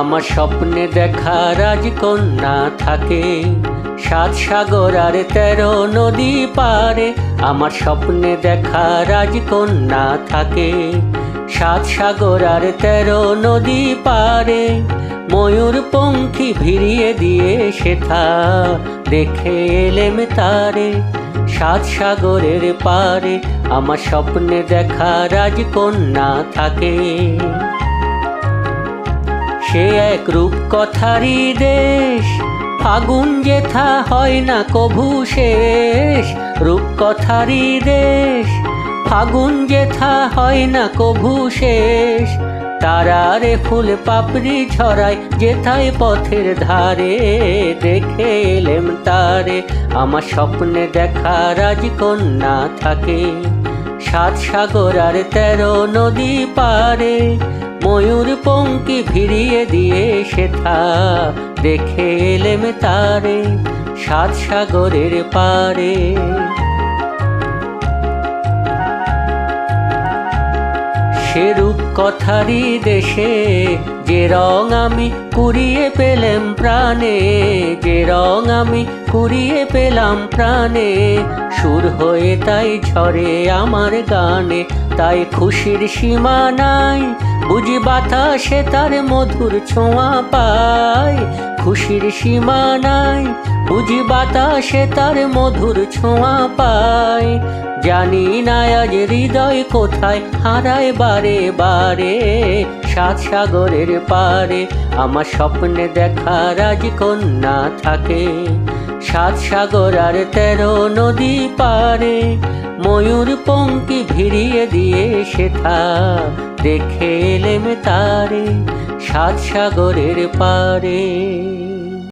আমার স্বপ্নে দেখা রাজকন্যা থাকে 7 সাগর আর 13 নদী পারে। আমার স্বপ্নে দেখা রাজকন্যা থাকে 7 সাগর আর 13 নদী পারে। ময়ূর পঙ্খী ভিড়িয়ে দিয়ে সেথা দেখে এলেম তারে 7 সাগরের পারে। আমার স্বপ্নে দেখা রাজকন্যা থাকে। সে এক রূপকথারই দেশ, ফাগুন যেথা হয় না কভু শেষ। রূপকথারই দেশ, ফাগুন যেথা হয় না কভু শেষ। তারারে ফুল পাপড়ি ছড়ায় যেথায় পথের ধারে, দেখে এলেম তারে। আমার স্বপ্নে দেখা রাজকন্যা থাকে 7 সাগর আর 13 নদী পারে। ময়ূর পঙ্খী ভিড়িয়ে দিয়ে সেথা দেখে এলেম তারে 7 সাগরের পারে। সে রূপকথারই দেশে যে রং আমি কুড়িয়ে পেলাম প্রাণে, যে রং আমি কুড়িয়ে পেলাম প্রাণে। সুর হয়ে তাই ঝরে আমার গানে, তাই খুশির সীমা নাই। বুঝি বাতাসে তার মধুর ছোঁয়া পায়, খুশির সীমা নাই। বুঝি বাতাসে তার মধুর ছোঁয়া পায়। জানি না আজ হৃদয় কোথায় হারায় বারে বারে 7 সাগরের পারে। আমার স্বপ্নে দেখা রাজকন্যা থাকে 7 সাগর আর 13 নদী পারে। ময়ূর পঙ্খী ভিড়িয়ে দিয়ে সেথা দেখে এলেম তারে 7 সাগরের পারে।